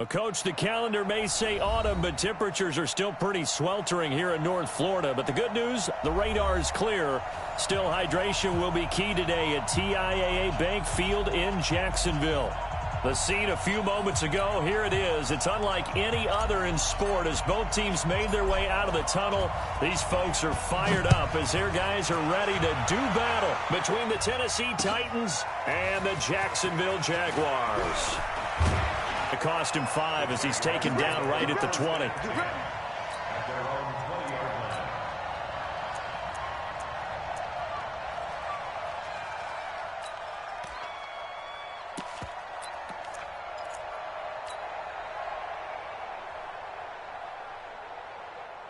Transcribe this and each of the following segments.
Well, Coach, the calendar may say autumn, but temperatures are still pretty sweltering here in North Florida. But the good news, the radar is clear. Still, hydration will be key today at TIAA Bank Field in Jacksonville. The scene a few moments ago, here it is. It's unlike any other in sport as both teams made their way out of the tunnel. These folks are fired up as their guys are ready to do battle between the Tennessee Titans and the Jacksonville Jaguars. It cost him 5 as he's taken down right at the 20.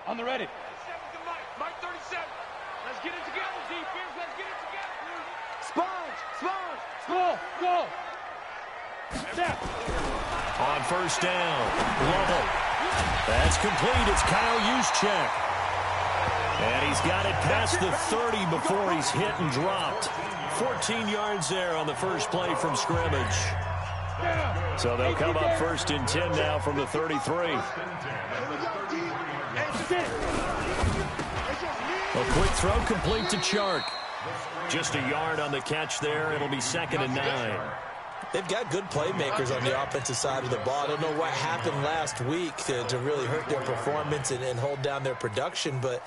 On the ready. Mike 37. Let's get it together, defense. Let's get it together. Go. Step. On first down, Lovell. That's complete. It's Kyle Juszczyk. And he's got it past the 30 before he's hit and dropped. 14 yards there on the first play from scrimmage. So they'll come up first and 10 now from the 33. A quick throw complete to Chark. Just a yard on the catch there. It'll be 2nd and 9. They've got good playmakers on the offensive side of the ball. I don't know what happened last week to really hurt their performance and hold down their production, but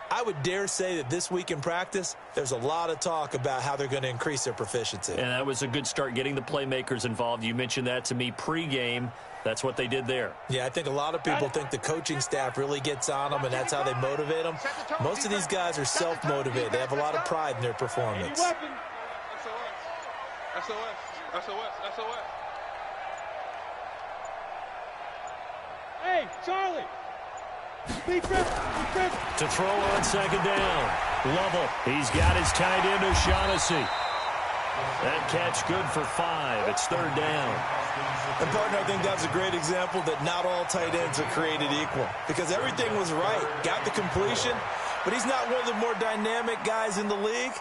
I would dare say that this week in practice, there's a lot of talk about how they're going to increase their proficiency. And that was a good start getting the playmakers involved. You mentioned that to me pregame. That's what they did there. Yeah, I think a lot of people think the coaching staff really gets on them, and that's how they motivate them. Most of these guys are self-motivated. They have a lot of pride in their performance. SOS. Hey, Charlie. Be grip. To throw on 2nd down. Lovell. He's got his tight end O'Shaughnessy. That catch good for 5. It's 3rd down. And, partner, I think that's a great example that not all tight ends are created equal because everything was right. Got the completion, but he's not one of the more dynamic guys in the league.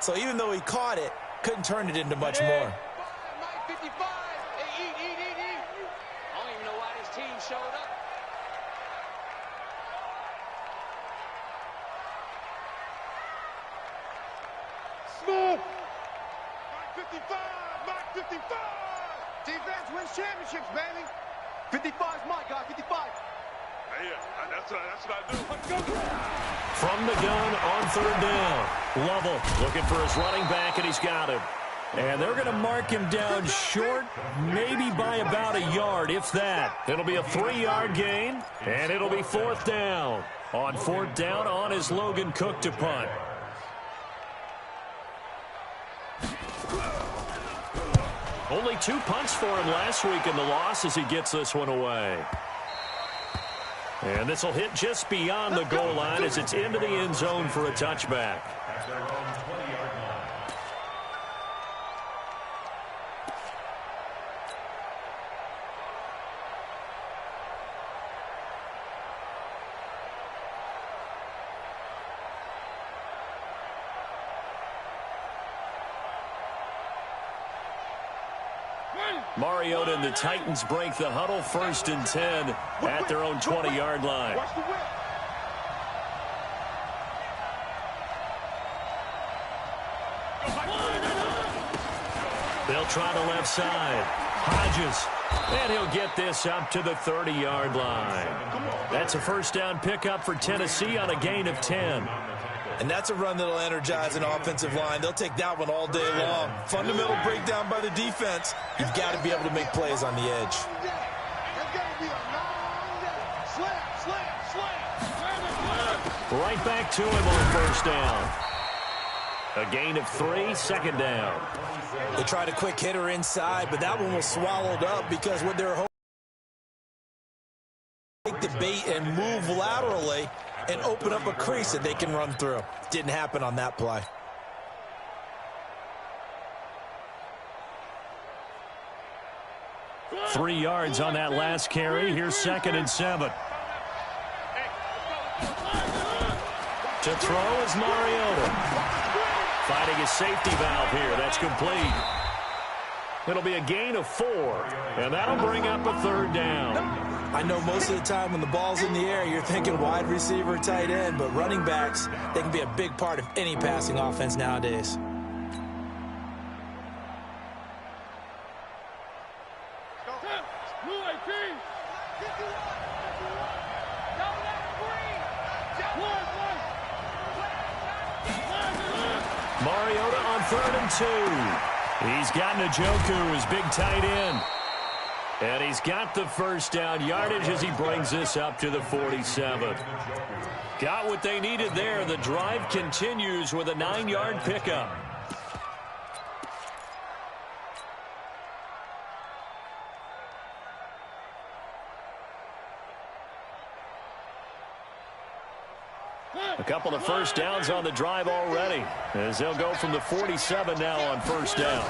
So even though he caught it, couldn't turn it into much more. Mike 55. Hey, eat. I don't even know why this team showed up. Smooth. Mike 55. Defense wins championships, baby. 55's my guy, 55. Yeah, that's what I do. From the gun on 3rd down. Lovell looking for his running back, and he's got him. And they're going to mark him down short, maybe by about a yard, if that. It'll be a 3-yard gain, and it'll be 4th down. On 4th down, on is Logan Cook to punt. Only 2 punts for him last week in the loss as he gets this one away. And this will hit just beyond the goal line as it's into the end zone for a touchback. Mariota and the Titans break the huddle 1st and 10 at their own 20-yard line. They'll try the left side. Hodges. And he'll get this up to the 30-yard line. That's a 1st down pickup for Tennessee on a gain of 10. And that's a run that'll energize an offensive line. They'll take that one all day long. Fundamental breakdown by the defense. You've got to be able to make plays on the edge. Right back to him on 1st down. A gain of 3, 2nd down. They tried a quick hitter inside, but that one was swallowed up because what they're hoping to take the bait and move laterally and open up a crease that they can run through. Didn't happen on that play. Three yards on that last carry. Here's 2nd and 7. To throw is Mariota. Finding a safety valve here. That's complete. It'll be a gain of 4, and that'll bring up a third down. I know most of the time when the ball's in the air, you're thinking wide receiver, tight end, but running backs, they can be a big part of any passing offense nowadays. Mariota on 3rd and 2. He's got Njoku, his big tight end. And he's got the first down yardage as he brings this up to the 47. Got what they needed there. The drive continues with a 9-yard pickup. A couple of first downs on the drive already, as they'll go from the 47 now on first down.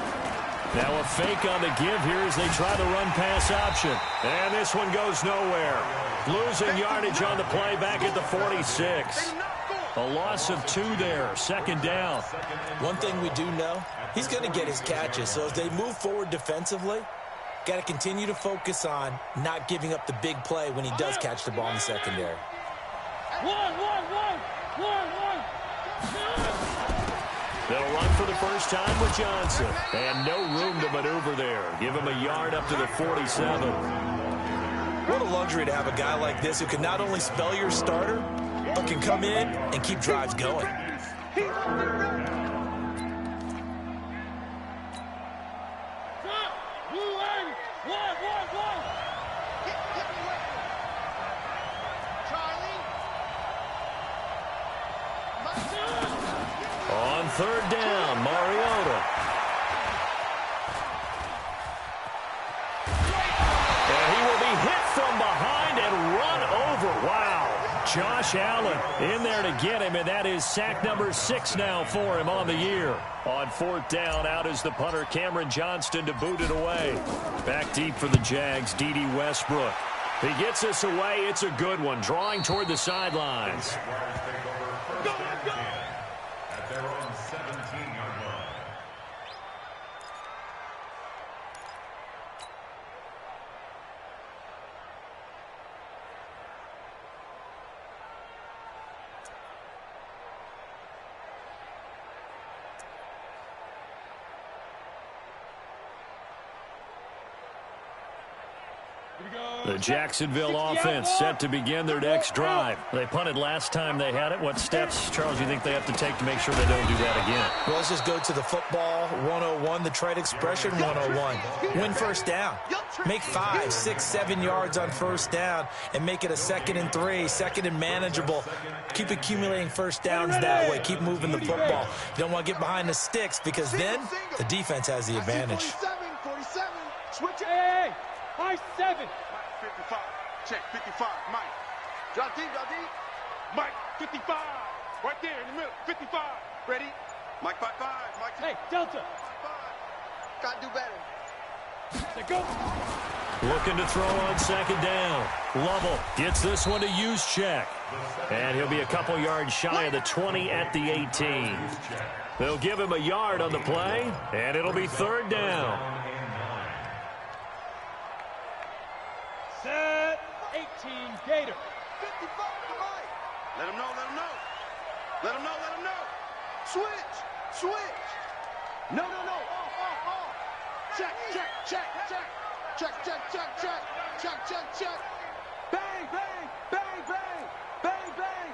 Now a fake on the give here as they try the run-pass option. And this one goes nowhere. Losing yardage on the play back at the 46. A loss of 2 there, 2nd down. One thing we do know, he's going to get his catches. So as they move forward defensively, got to continue to focus on not giving up the big play when he does catch the ball in the secondary. They'll run for the first time with Johnson. And no room to maneuver there. Give him a yard up to the 47. What a luxury to have a guy like this who can not only spell your starter, but can come in and keep drives going. On 3rd down, Mariota. And he will be hit from behind and run over. Wow. Josh Allen in there to get him, and that is sack number 6 now for him on the year. On 4th down, out is the punter, Cameron Johnston, to boot it away. Back deep for the Jags, D.D. Westbrook. He gets us away. It's a good one, drawing toward the sidelines. The Jacksonville offense set to begin their next drive. They punted last time they had it. What steps, Charles, do you think they have to take to make sure they don't do that again? Well, let's just go to the football 101, the trade expression 101. Win first down. Make 5, 6, 7 yards on first down and make it a 2nd and 3, 2nd and manageable. Keep accumulating first downs that way. Keep moving the football. You don't want to get behind the sticks because then the defense has the advantage. 47. Switch it. Hey, high 7. 55. Check 55. Mike. Drop deep, drop deep. Mike, 55. Right there in the middle. 55. Ready? Mike 55. Mike. Hey, Delta. 55. Gotta do better. Let go. Looking to throw on 2nd down. Lovell gets this one to use check. And he'll be a couple yards shy of the 20 at the 18. They'll give him a yard on the play, and it'll be 3rd down. Set. 18, Gator. 55 to Mike. Let him know, let him know. Let him know, let him know. Switch, switch. No, no, no. Off. Check, check, check, check. Check, check, check, check. Check, check, check. Bang, bang, bang, bang. Bang, bang.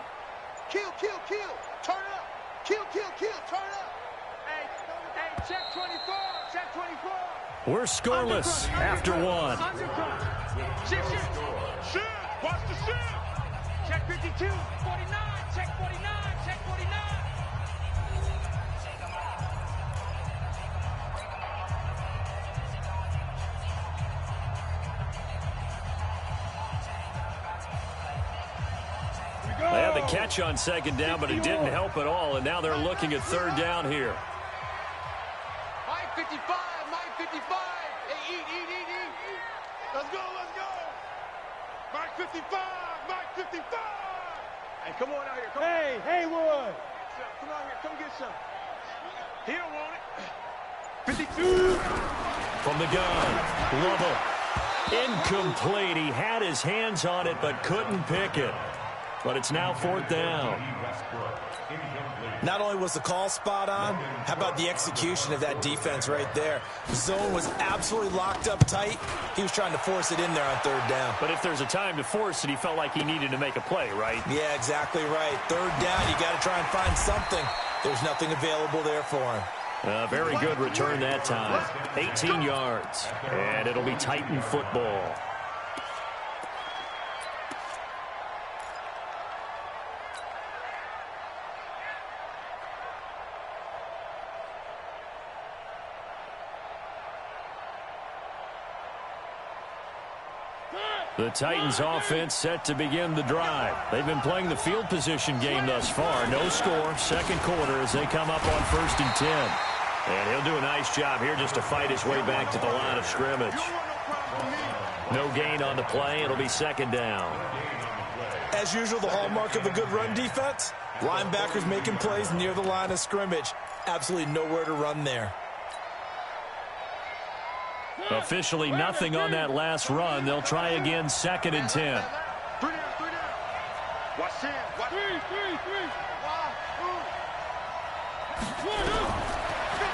Kill, kill, kill. Turn up. Kill, kill, kill. Turn up. Hey, check 24. Check 24. We're scoreless after 1. Shift. Watch the shift. Check 52. 49. Check 49. Check 49. They had the catch on 2nd down, but it didn't help at all, and now they're looking at 3rd down here. Mike 55. Mike 55. Hey, eat. Let's go. Mike 55. Mike 55. Hey, come on out here. Come Hey, Haywood. Come out here. Come get some. He don't want it. 52. from the gun. Lovell. Incomplete. He had his hands on it but couldn't pick it. But it's now 4th down. Not only was the call spot on, how about the execution of that defense right there? The zone was absolutely locked up tight. He was trying to force it in there on 3rd down. But if there's a time to force it, he felt like he needed to make a play, right? Yeah, exactly right. 3rd down, you got to try and find something. There's nothing available there for him. Very good return that time. 18 yards. And it'll be Titan football. The Titans offense set to begin the drive. They've been playing the field position game thus far. No score, 2nd quarter as they come up on 1st and 10. And he'll do a nice job here just to fight his way back to the line of scrimmage. No gain on the play. It'll be 2nd down. As usual, the hallmark of a good run defense, linebackers making plays near the line of scrimmage. Absolutely nowhere to run there. Officially nothing on that last run. They'll try again 2nd and 10. 3 down, 3 down. Watch 10. Watch 3.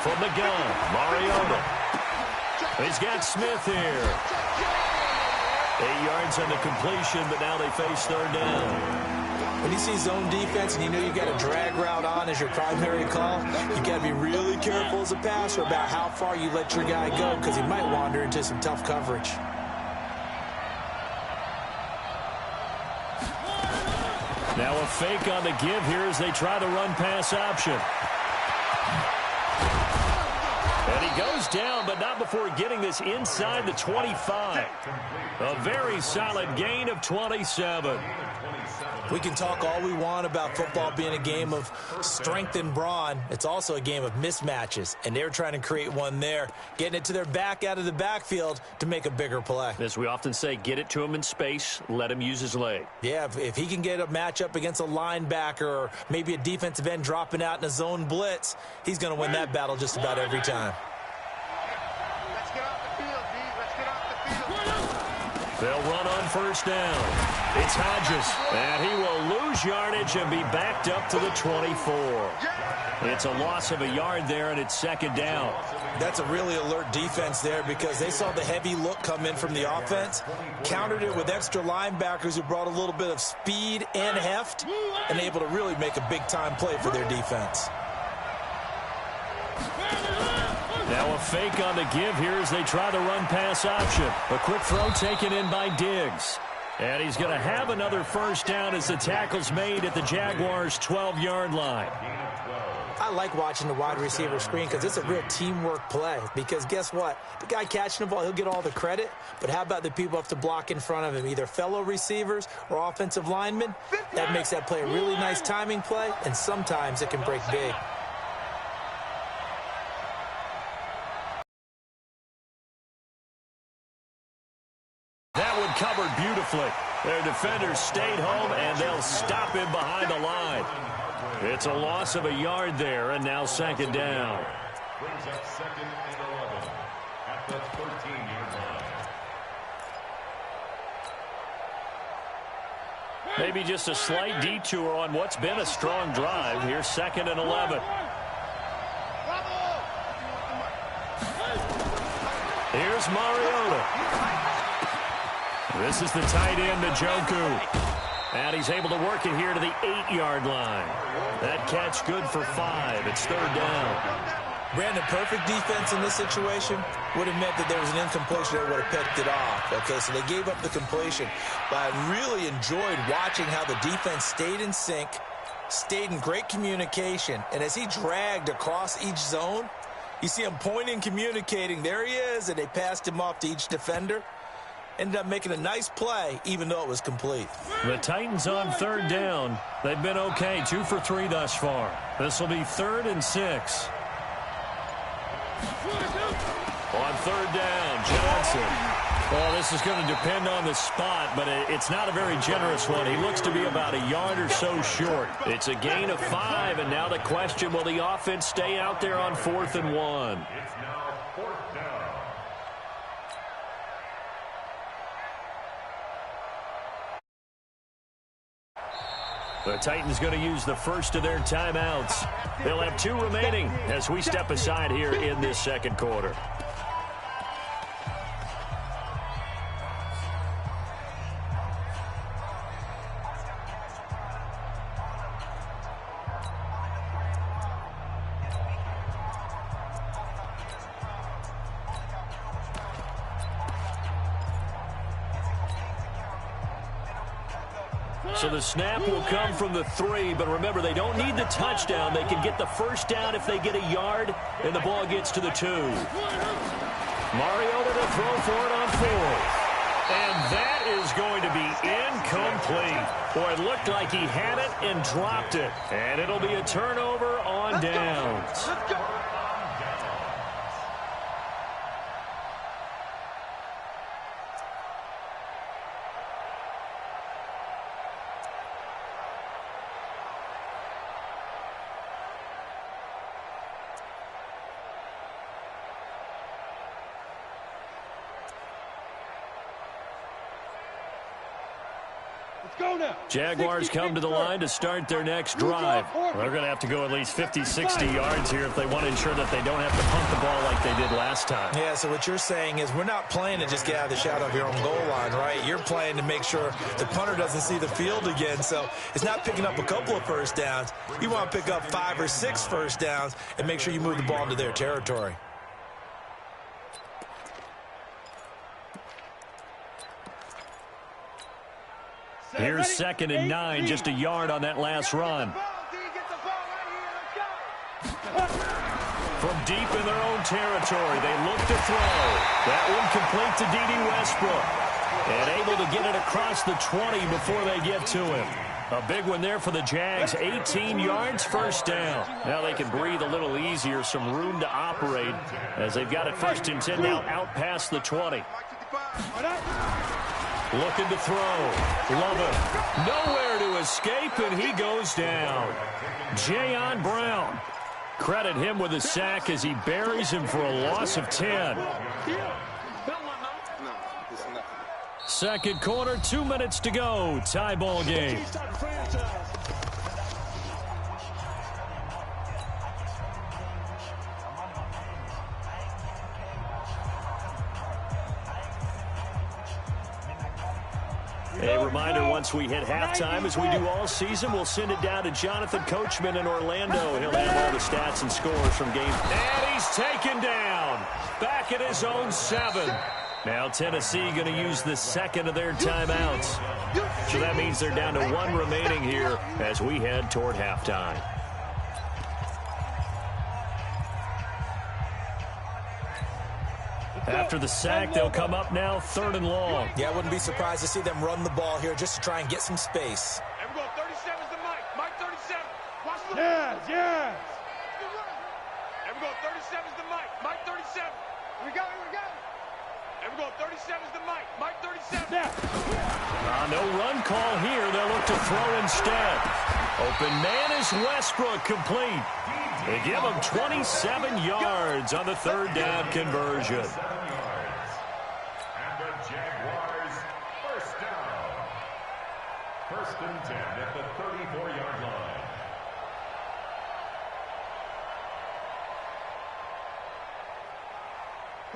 From the gun, Mariota. He's got Smith here. 8 yards on the completion, but now they face 3rd down. When you see zone defense and you know you got a drag route on as your primary call, you got to be really careful as a passer about how far you let your guy go because he might wander into some tough coverage. Now a fake on the give here as they try the run-pass option. And he goes down, but not before getting this inside the 25. A very solid gain of 27. We can talk all we want about football being a game of strength and brawn. It's also a game of mismatches, and they're trying to create one there, getting it to their back out of the backfield to make a bigger play. As we often say, get it to him in space, let him use his leg. Yeah, if he can get a matchup against a linebacker or maybe a defensive end dropping out in a zone blitz, he's going to win that battle just about every time. Let's get off the field, D. Let's get off the field. They'll run on 1st down. It's Hodges, and he will lose yardage and be backed up to the 24. It's a loss of a yard there, and it's 2nd down. That's a really alert defense there because they saw the heavy look come in from the offense, countered it with extra linebackers who brought a little bit of speed and heft, and able to really make a big-time play for their defense. Now a fake on the give here as they try the run-pass option. A quick throw taken in by Diggs. And he's going to have another 1st down as the tackle's made at the Jaguars' 12-yard line. I like watching the wide receiver screen because it's a real teamwork play. Because guess what? The guy catching the ball, he'll get all the credit. But how about the people have to block in front of him, either fellow receivers or offensive linemen? That makes that play a really nice timing play, and sometimes it can break big. Covered beautifully. Their defenders stayed home, and they'll stop him behind the line. It's a loss of a yard there, and now 2nd down. Brings up 2nd and 11 at the 13-yard line. Maybe just a slight detour on what's been a strong drive. Here's 2nd and 11. Here's Mariota. This is the tight end, Njoku. And he's able to work it here to the 8-yard line. That catch good for 5. It's 3rd down. Brandon, perfect defense in this situation would have meant that there was an incompletion that would have picked it off. Okay, so they gave up the completion. But I really enjoyed watching how the defense stayed in sync, stayed in great communication. And as he dragged across each zone, you see him pointing, communicating. There he is, and they passed him off to each defender. Ended up making a nice play, even though it was complete. The Titans on 3rd down. They've been okay, 2 for 3 thus far. This will be 3rd and 6. On 3rd down, Johnson. Well, this is going to depend on the spot, but it's not a very generous one. He looks to be about a yard or so short. It's a gain of 5, and now the question, will the offense stay out there on 4th and 1? It's now 4th down. The Titans going to use the first of their timeouts. They'll have 2 remaining as we step aside here in this second quarter. So the snap will come from the 3, but remember, they don't need the touchdown. They can get the first down if they get a yard, and the ball gets to the 2. Mariota to throw for it on 4th. And that is going to be incomplete. Boy, it looked like he had it and dropped it. And it'll be a turnover on downs. Let's go. Go now. Jaguars come to the line to start their next drive. They're going to have to go at least 50, 60 yards here if they want to ensure that they don't have to punt the ball like they did last time. Yeah, so what you're saying is we're not playing to just get out of the shadow of your own goal line, right? You're playing to make sure the punter doesn't see the field again. So it's not picking up a couple of first downs. You want to pick up 5 or 6 first downs and make sure you move the ball into their territory. Here's 2nd and 9, just a yard on that last run. From deep in their own territory, they look to throw. That one complete to D.D. Westbrook. And able to get it across the 20 before they get to him. A big one there for the Jags, 18 yards, first down. Now they can breathe a little easier, some room to operate as they've got it 1st and 10 now out past the 20. Looking to throw. Love it. Nowhere to escape, and he goes down. Jayon Brown. Credit him with a sack as he buries him for a loss of 10. Second quarter, 2 minutes to go. Tie ball game. A reminder, once we hit halftime, as we do all season, we'll send it down to Jonathan Coachman in Orlando. He'll have all the stats and scores from game. And he's taken down. Back at his own 7. Now Tennessee going to use the 2nd of their timeouts. So that means they're down to 1 remaining here as we head toward halftime. After the sack, they'll come up now 3rd and long. Yeah, I wouldn't be surprised to see them run the ball here just to try and get some space. And we're going 37's the Mike. Mike 37. Watch the Yes. And we're going 37's the Mike. Mike 37. Here we go. And we're going 37's the Mike. Mike 37. No run call here. They'll look to throw instead. Open man is Westbrook, complete. They give him 27 yards on the 3rd down conversion. And the Jaguars, first down. 1st and 10 at the 34-yard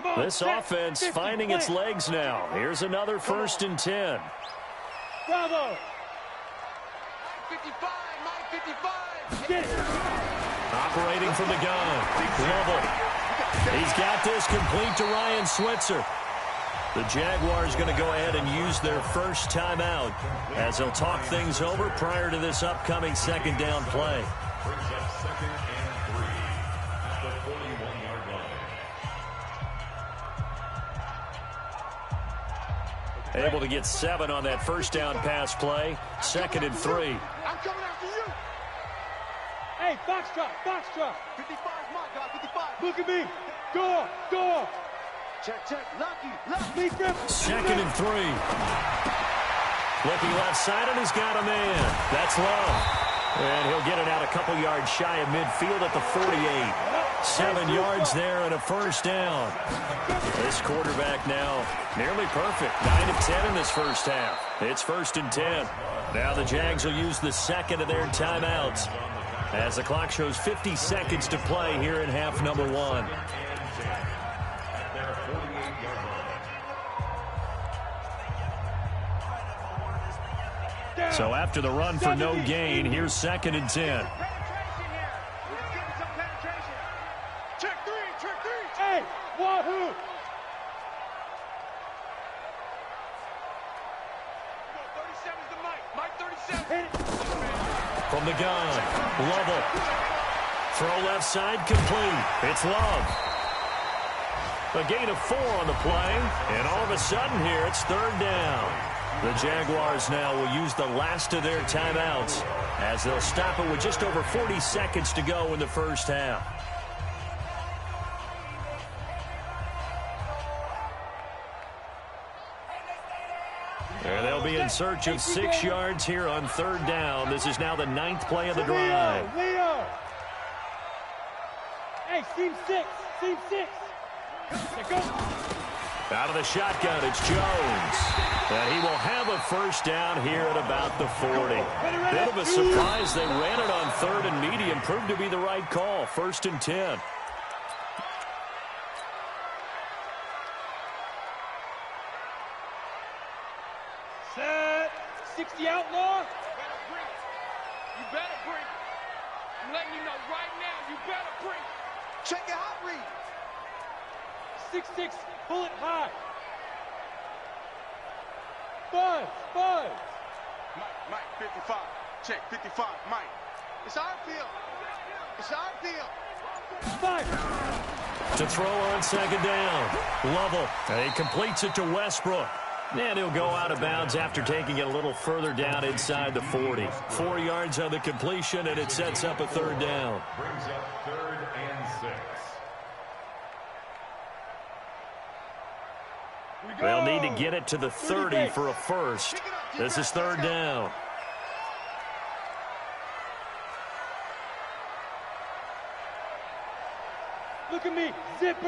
line. This offense finding its legs now. Here's another 1st and 10. Bravo. 55. Mike 55. Get it. Operating from the gun. Lovell. He's got this complete to Ryan Switzer. The Jaguars going to go ahead and use their first timeout as they'll talk things over prior to this upcoming 2nd down play. Brings up 2nd and 3 at the 41-yard line. Able to get 7 on that 1st down pass play. 2nd and 3. I'm coming after you. Hey, box drop. 55's my guy. 55. Look at me. Go. Check. Lucky. Lead grip. 2nd and 3. Looking left side, and he's got a man. That's Love. And he'll get it out a couple yards shy of midfield at the 48. 7 yards there and a 1st down. This quarterback now nearly perfect. 9 of 10 in this first half. It's 1st and 10. Now the Jags will use the second of their timeouts as the clock shows 50 seconds to play here in half number 1. So after the run for no gain, here's 2nd and 10. Hey, wahoo! From the gun, Lovell. Throw left side, complete. It's Love. A gain of 4 on the play, and all of a sudden here, it's 3rd down. The Jaguars now will use the last of their timeouts as they'll stop it with just over 40 seconds to go in the first half. And they'll be in search of 6 yards here on 3rd down. This is now the 9th play of the drive. Leo! Hey, seam 6. Seam 6. Go. Out of the shotgun, it's Jones. And he will have a first down here at about the 40. Bit of a surprise. They ran it on 3rd and medium. Proved to be the right call. 1st and 10. Set. 60 outlaw. You better bring it. I'm letting you know right now, you better bring it. Check your hot read. 6-6. Bullet high. Buzz. Mike, 55. Check, 55. Mike. It's our deal. It's our deal. 5. To throw on 2nd down. Lovell. And he completes it to Westbrook. And he'll go out of bounds after taking it a little further down inside the 40. 4 yards on the completion, and it sets up a 3rd down. Brings up 3rd and 6. They'll need to get it to the 30 for a first. This is 3rd down. Look at me. Zipper.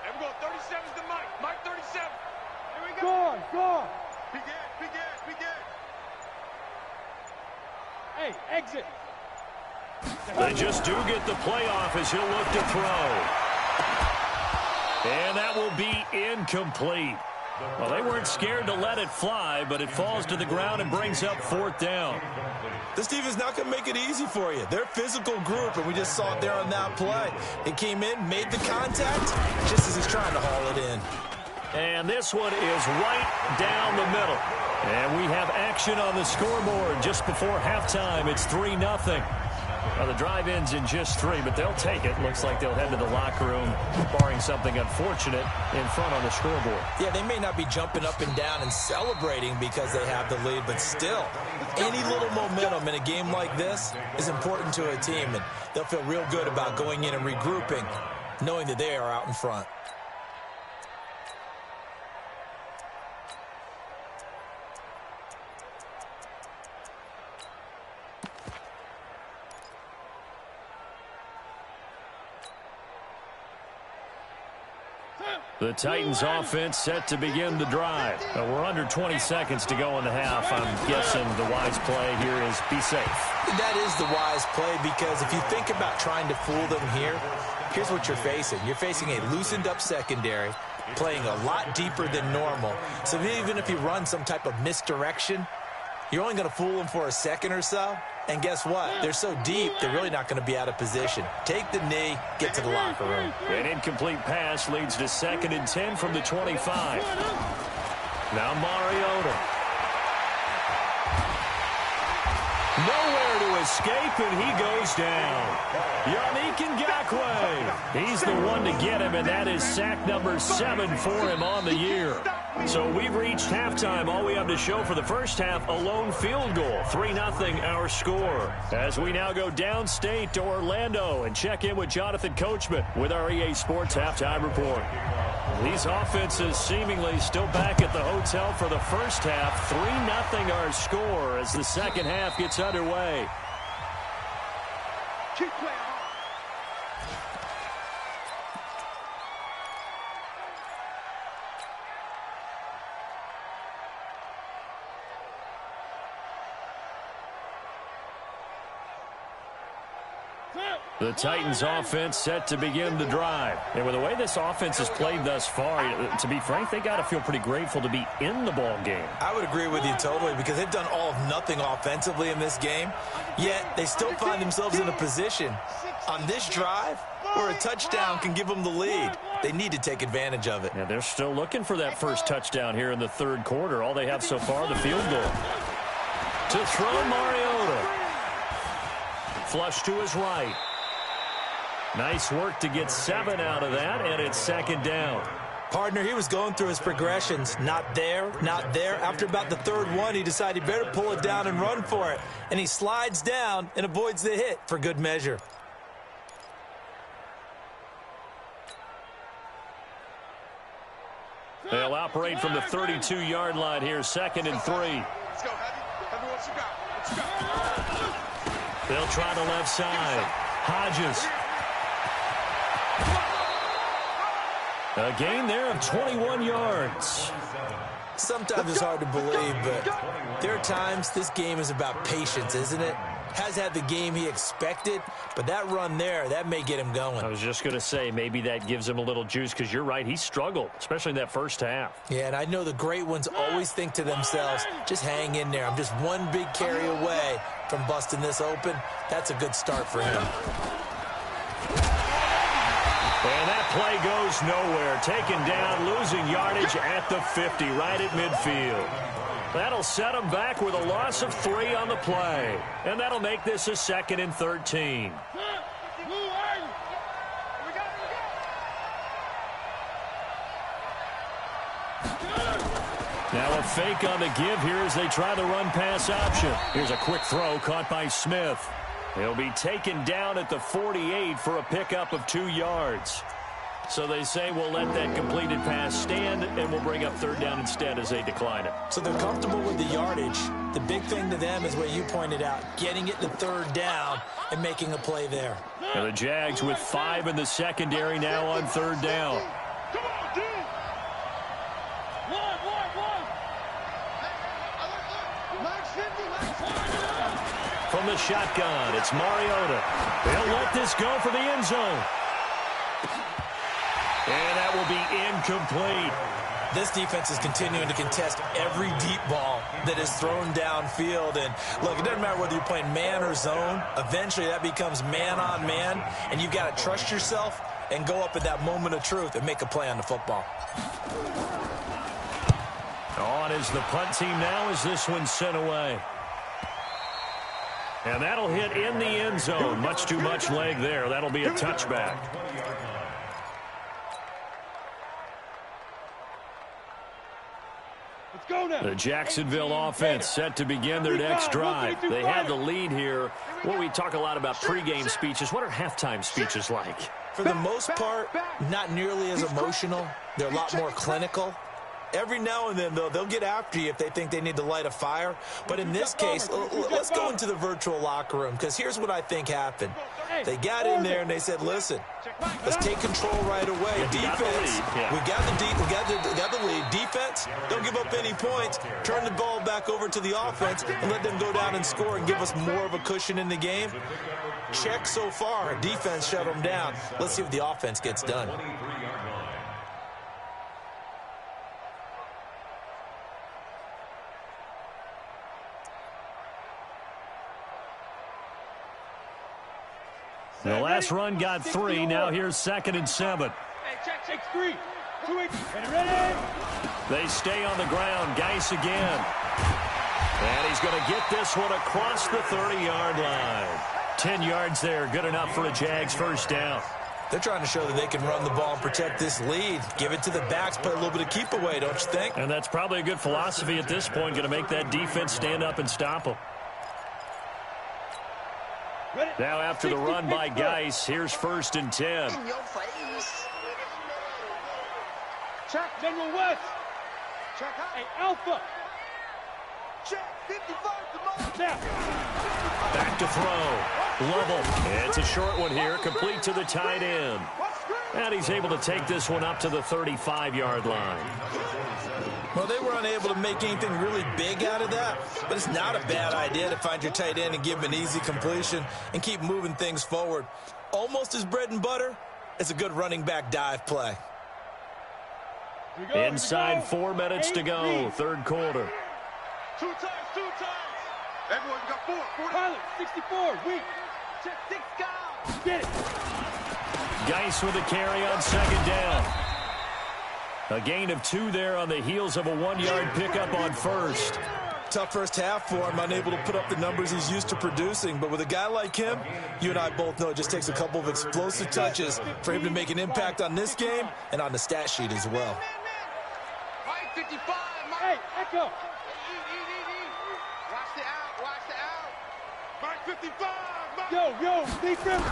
There we go. 37's the Mike. Mike 37. Here we go. Gone. Begin. Hey, exit. They just do get the playoff as he'll look to throw. And that will be incomplete. Well, they weren't scared to let it fly, but it falls to the ground and brings up 4th down. This team is not going to make it easy for you. They're a physical group, and we just saw it there on that play. It came in, made the contact, just as he's trying to haul it in. And this one is right down the middle. And we have action on the scoreboard just before halftime. It's 3-0. Well, the drive ends in just 3, but they'll take it. Looks like they'll head to the locker room, barring something unfortunate in front on the scoreboard. Yeah, they may not be jumping up and down and celebrating because they have the lead, but still, any little momentum in a game like this is important to a team, and they'll feel real good about going in and regrouping, knowing that they are out in front. The Titans offense set to begin the drive. We're under 20 seconds to go in the half. I'm guessing the wise play here is be safe. That is the wise play, because if you think about trying to fool them here, here's what you're facing. You're facing a loosened up secondary, playing a lot deeper than normal. So even if you run some type of misdirection, you're only going to fool them for a second or so. And guess what? They're so deep, they're really not going to be out of position. Take the knee, get to the locker room. An incomplete pass leads to 2nd and 10 from the 25. Now Mariota. Nowhere to escape, and he goes down. Yannick Ngakoue. He's the one to get him, and that is sack number 7 for him on the year. So we've reached halftime. All we have to show for the first half, a lone field goal. 3-0 our score. As we now go downstate to Orlando and check in with Jonathan Coachman with our EA Sports Halftime Report. These offenses seemingly still back at the hotel for the first half. 3-0 our score as the second half gets underway. Keep playing hard. The Titans offense set to begin the drive. And with the way this offense has played thus far, to be frank, they got to feel pretty grateful to be in the ball game. I would agree with you totally because they've done all of nothing offensively in this game, yet they still find themselves in a position on this drive where a touchdown can give them the lead. They need to take advantage of it. And they're still looking for that first touchdown here in the third quarter. All they have so far, the field goal. To throw, Mariota. Flush to his right. Nice work to get 7 out of that, and it's second down. Partner, he was going through his progressions. Not there, not there. After about the third one, he decided he better pull it down and run for it. And he slides down and avoids the hit for good measure. They'll operate from the 32-yard line here, 2nd and 3. Let's go, Heavy. Heavy, what you got? What you got? They'll try the left side. Hodges. A gain there of 21 yards. Sometimes it's hard to believe, but there are times this game is about patience, isn't it? Has had the game he expected, but that run there, that may get him going. I was just going to say, maybe that gives him a little juice, because you're right, he struggled, especially in that first half. Yeah, and I know the great ones always think to themselves, just hang in there. I'm just one big carry away from busting this open. That's a good start for him. And that play goes nowhere. Taken down, losing yardage at the 50, right at midfield. That'll set them back with a loss of 3 on the play. And that'll make this a 2nd and 13. Now a fake on the give here as they try the run-pass option. Here's a quick throw caught by Smith. He'll be taken down at the 48 for a pickup of 2 yards. So they say we'll let that completed pass stand, and we'll bring up 3rd down instead as they decline it. So they're comfortable with the yardage. The big thing to them is what you pointed out, getting it to 3rd down and making a play there. And the Jags with 5 in the secondary now on 3rd down. Come on, dude. One. Max 50, Max 50. From the shotgun, it's Mariota. They'll let this go for the end zone. And that will be incomplete. This defense is continuing to contest every deep ball that is thrown downfield. And, look, it doesn't matter whether you're playing man or zone. Eventually, that becomes man-on-man, and you've got to trust yourself and go up at that moment of truth and make a play on the football. On is the punt team now as this one's sent away. And that'll hit in the end zone. Much too much leg there. That'll be a touchback. The Jacksonville offense set to begin their next drive. They have the lead here. Well, we talk a lot about pregame speeches. What are halftime speeches like? For the most part, not nearly as emotional. They're a lot more clinical. Every now and then, though, they'll get after you if they think they need to light a fire. But in this case, let's go into the virtual locker room, because here's what I think happened. They got in there and they said, listen, let's take control right away. Defense, we got the lead. Defense, don't give up any points. Turn the ball back over to the offense and let them go down and score and give us more of a cushion in the game. Check so far. Defense shut them down. Let's see if the offense gets done. The last run got 3. Now here's 2nd and 7. Check 3. 2 ready. They stay on the ground. Geis again. And he's going to get this one across the 30-yard line. 10 yards there. Good enough for a Jags first down. They're trying to show that they can run the ball and protect this lead. Give it to the backs, play a little bit of keep away, don't you think? And that's probably a good philosophy at this point. Going to make that defense stand up and stop them. Now after the run by Geis, here's 1st and 10. In your face. Check General West. Check out. Hey, Alpha. Check 55 to Mike. Now. Back to throw. Lovell. It's a short one here, complete to the tight end. And he's able to take this one up to the 35-yard line. Well, they were unable to make anything really big out of that, but it's not a bad idea to find your tight end and give him an easy completion and keep moving things forward. Almost as bread and butter as a good running back dive play. Inside 4 minutes to go, third quarter. Two times. Everyone got four. Pilot, 64, weak. Check 6 guys. Get it. Geis with a carry on second down. A gain of 2 there on the heels of a 1-yard pickup on first. Tough first half for him, unable to put up the numbers he's used to producing. But with a guy like him, you and I both know it just takes a couple of explosive touches for him to make an impact on this game and on the stat sheet as well. Mike 55, Mike. Hey, Echo. Watch the out. Mike 55, Mike. Yo, big river.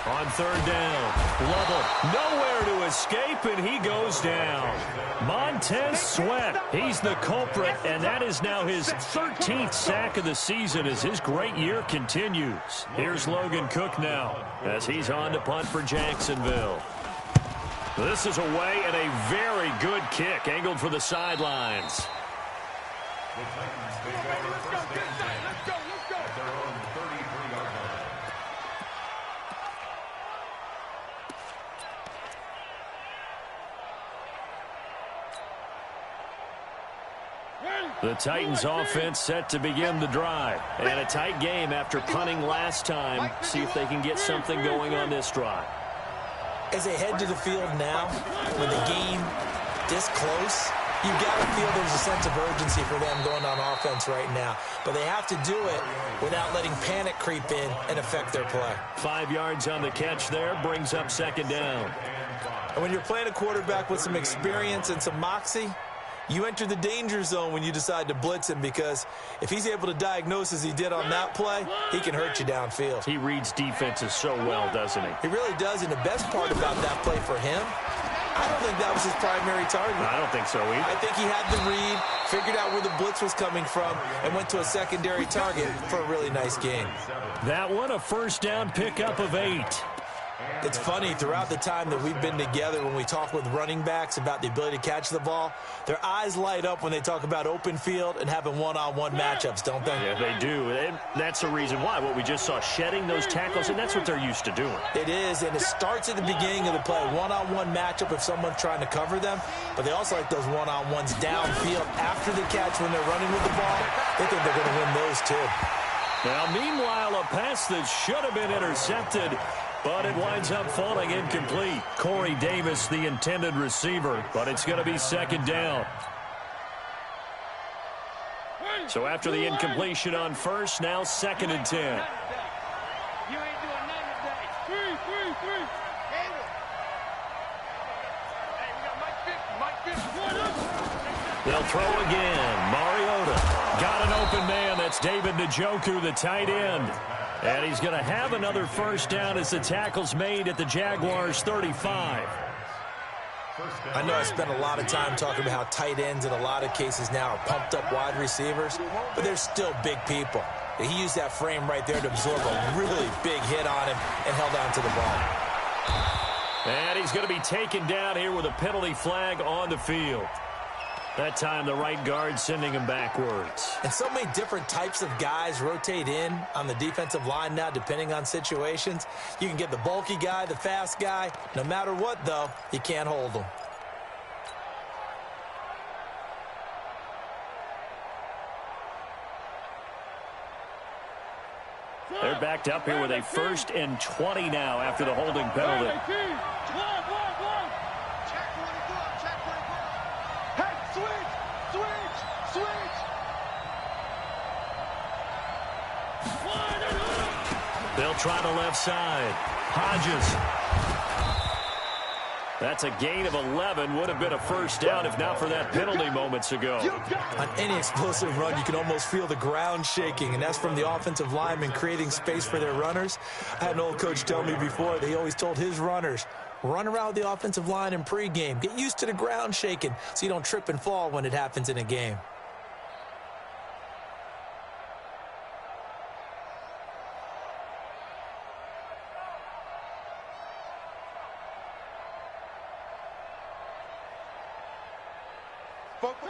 On third down, Lovell nowhere to escape, and he goes down. Montez Sweat, he's the culprit, and that is now his 13th sack of the season as his great year continues. Here's Logan Cook now as he's on to punt for Jacksonville. This is away and a very good kick, angled for the sidelines. The Titans take over first and 10 at their own 33-yard line. The Titans offense set to begin the drive. And a tight game after punting last time. See if they can get something going on this drive. As they head to the field now, with the game this close, you've got to feel there's a sense of urgency for them going on offense right now. But they have to do it without letting panic creep in and affect their play. 5 yards on the catch there, brings up second down. And when you're playing a quarterback with some experience and some moxie, you enter the danger zone when you decide to blitz him, because if he's able to diagnose as he did on that play, he can hurt you downfield. He reads defenses so well, doesn't he? He really does, and the best part about that play for him, I don't think that was his primary target. I don't think so either. I think he had the read, figured out where the blitz was coming from, and went to a secondary target for a really nice game. That one, a first down pickup of 8. It's funny, throughout the time that we've been together, when we talk with running backs about the ability to catch the ball, their eyes light up when they talk about open field and having one-on-one matchups, don't they? Yeah, they do. And that's the reason why. What we just saw, shedding those tackles, and that's what they're used to doing. It is, and it starts at the beginning of the play. One-on-one matchup if someone's trying to cover them, but they also like those one-on-ones downfield after the catch when they're running with the ball. They think they're going to win those too. Now, meanwhile, a pass that should have been intercepted, but it winds up falling incomplete. Corey Davis, the intended receiver, but it's going to be second down. So after the incompletion on first, now second and 10. You ain't doing nothing today. Three. Hey, we got Mike 50. They'll throw again. Mariota got an open man. That's David Njoku, the tight end. And he's going to have another first down as the tackle's made at the Jaguars' 35. I know I spent a lot of time talking about how tight ends in a lot of cases now are pumped up wide receivers, but they're still big people. He used that frame right there to absorb a really big hit on him and held on to the ball. And he's going to be taken down here with a penalty flag on the field. That time, the right guard sending him backwards. And so many different types of guys rotate in on the defensive line now, depending on situations. You can get the bulky guy, the fast guy. No matter what, though, you can't hold them. They're backed up here with a 1st and 20 now after the holding penalty. They'll try the left side. Hodges. That's a gain of 11. Would have been a first down if not for that penalty moments ago. On any explosive run, you can almost feel the ground shaking, and that's from the offensive linemen creating space for their runners. I had an old coach tell me before that he always told his runners, run around the offensive line in pregame. Get used to the ground shaking so you don't trip and fall when it happens in a game. Strip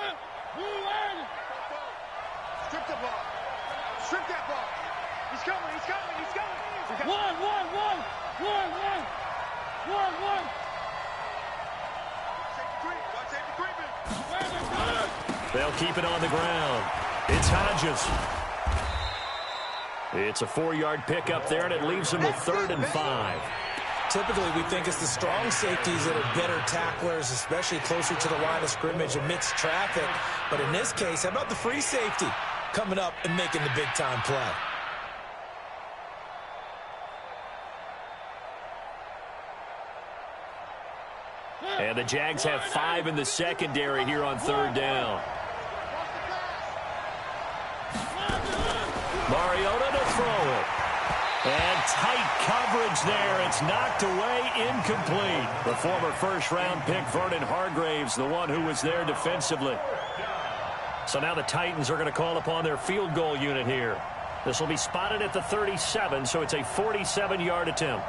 the ball. Strip that ball. He's coming, he's coming, he's coming. One. They'll keep it on the ground. It's Hodges. It's a 4-yard pickup there, and it leaves him with 3rd and 5. Typically, we think it's the strong safeties that are better tacklers, especially closer to the line of scrimmage amidst traffic. But in this case, how about the free safety coming up and making the big-time play? And the Jags have 5 in the secondary here on 3rd down. Mariota to throw it. And tight coverage there. It's knocked away, incomplete. The former first-round pick, Vernon Hargraves, the one who was there defensively. So now the Titans are going to call upon their field goal unit here. This will be spotted at the 37, so it's a 47-yard attempt.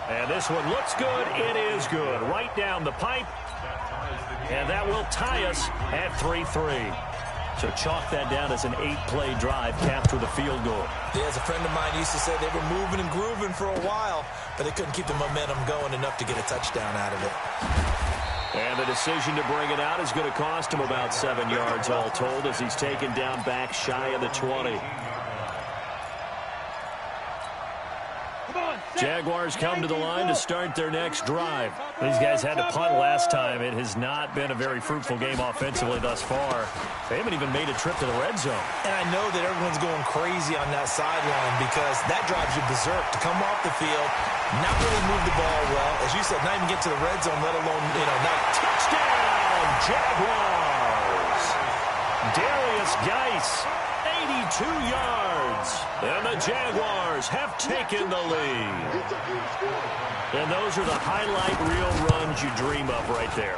And this one looks good. It is good. Right down the pipe. And that will tie us at 3-3. So chalk that down as an 8-play drive capped with a field goal. Yeah, as a friend of mine used to say, they were moving and grooving for a while, but they couldn't keep the momentum going enough to get a touchdown out of it. And the decision to bring it out is going to cost him about 7 yards all told as he's taken down back shy of the 20. Jaguars come to the line to start their next drive. These guys had to punt last time. It has not been a very fruitful game offensively thus far. They haven't even made a trip to the red zone. And I know that everyone's going crazy on that sideline because that drives you berserk to come off the field, not really move the ball well. As you said, not even get to the red zone, let alone, not Touchdown, Jaguars! Darius Geis, 82 yards. And the Jaguars have taken the lead. And those are the highlight reel runs you dream of right there.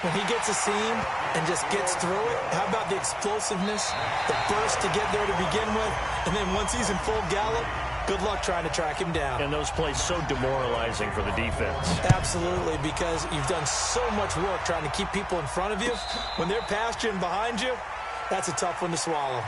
When he gets a seam and just gets through it, how about the explosiveness, the burst to get there to begin with, and then once he's in full gallop, good luck trying to track him down. And those plays so demoralizing for the defense. Absolutely, because you've done so much work trying to keep people in front of you. When they're past you and behind you, that's a tough one to swallow.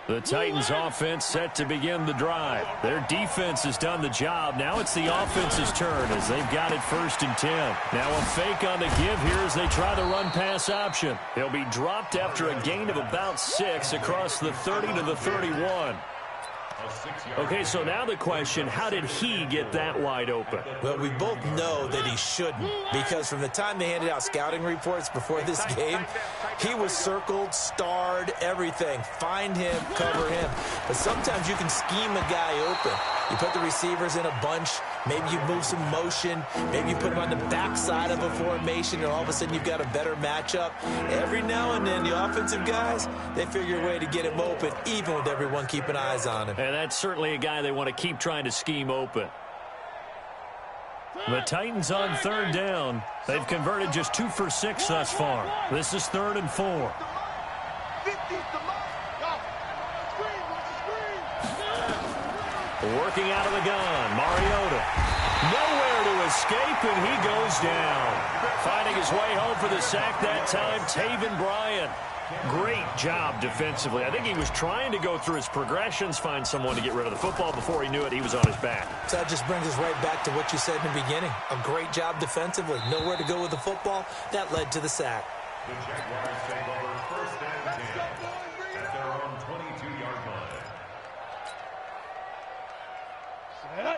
The Titans offense set to begin the drive. Their defense has done the job. Now it's the offense's turn as they've got it 1st and 10. Now a fake on the give here as they try the run-pass option. He'll be dropped after a gain of about 6 across the 30 to the 31. Okay, so now the question, how did he get that wide open? Well, we both know that he shouldn't, because from the time they handed out scouting reports before this game, he was circled, starred, everything. Find him, cover him. But sometimes you can scheme a guy open. You put the receivers in a bunch, maybe you move some motion, maybe you put him on the backside of a formation, and all of a sudden you've got a better matchup. Every now and then, the offensive guys, they figure a way to get him open, even with everyone keeping eyes on him. And that's certainly a guy they want to keep trying to scheme open. The Titans on 3rd down. They've converted just 2 for 6 thus far. This is 3rd and 4. Working out of the gun, Mariota. Nowhere to escape, and he goes down. Finding his way home for the sack that time, Taven Bryan. Great job defensively. I think he was trying to go through his progressions, find someone to get rid of the football. Before he knew it, he was on his back. So that just brings us right back to what you said in the beginning. A great job defensively. Nowhere to go with the football. That led to the sack. The Jaguars take over 1st and 10 at their own 22-yard line.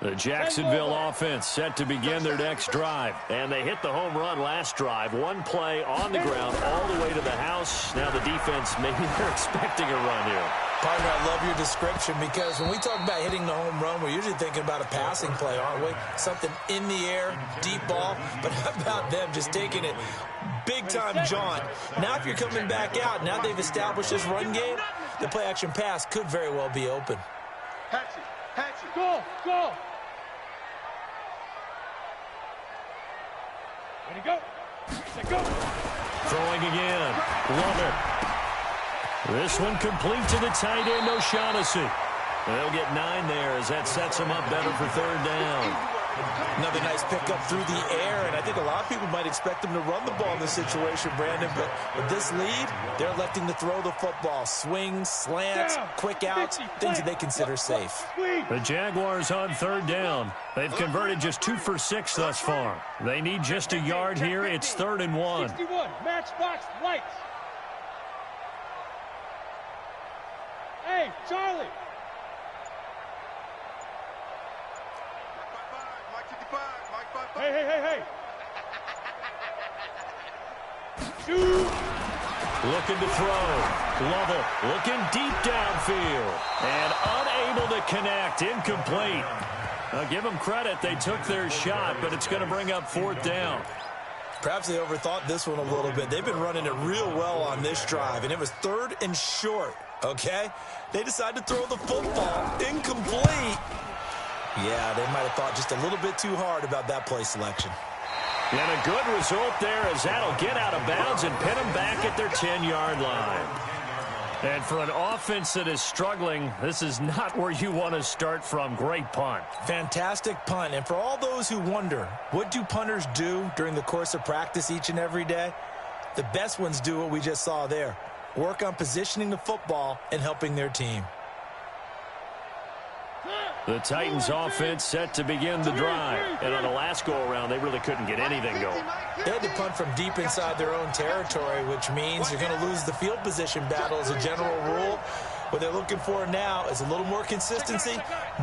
The Jacksonville offense set to begin their next drive. And they hit the home run last drive. One play on the ground all the way to the house. Now the defense, maybe they're expecting a run here. Partner, I love your description because when we talk about hitting the home run, we're usually thinking about a passing play, aren't we? Something in the air, deep ball. But how about them just taking it big-time jaunt? Now if you're coming back out, now they've established this run game, the play-action pass could very well be open. Hatchet, go! Ready, go! Set, go! Throwing again. Lovell. This one complete to the tight end, O'Shaughnessy. They'll get 9 there as that sets them up better for third down. Another nice pickup through the air, and I think a lot of people might expect them to run the ball in this situation, Brandon, but with this lead, they're electing to throw the football. Swings, slants, quick outs, things that they consider safe. The Jaguars on third down. They've converted just 2 for 6 thus far. They need just a yard here. It's 3rd and 1. 61, matchbox lights. Hey, Charlie. Hey. Shoot. Looking to throw. Lovell looking deep downfield. And unable to connect. Incomplete. I'll give them credit. They took their shot, but it's going to bring up 4th down. Perhaps they overthought this one a little bit. They've been running it real well on this drive, and it was 3rd and short, okay? They decided to throw the football. Incomplete. Yeah, they might have thought just a little bit too hard about that play selection. And a good result there as that'll get out of bounds and pin them back at their 10-yard line. And for an offense that is struggling, this is not where you want to start from. Great punt. Fantastic punt. And for all those who wonder, what do punters do during the course of practice each and every day? The best ones do what we just saw there. Work on positioning the football and helping their team. The Titans offense set to begin the drive. And on the last go-around, they really couldn't get anything going. They had to punt from deep inside their own territory, which means you're going to lose the field position battle as a general rule. What they're looking for now is a little more consistency,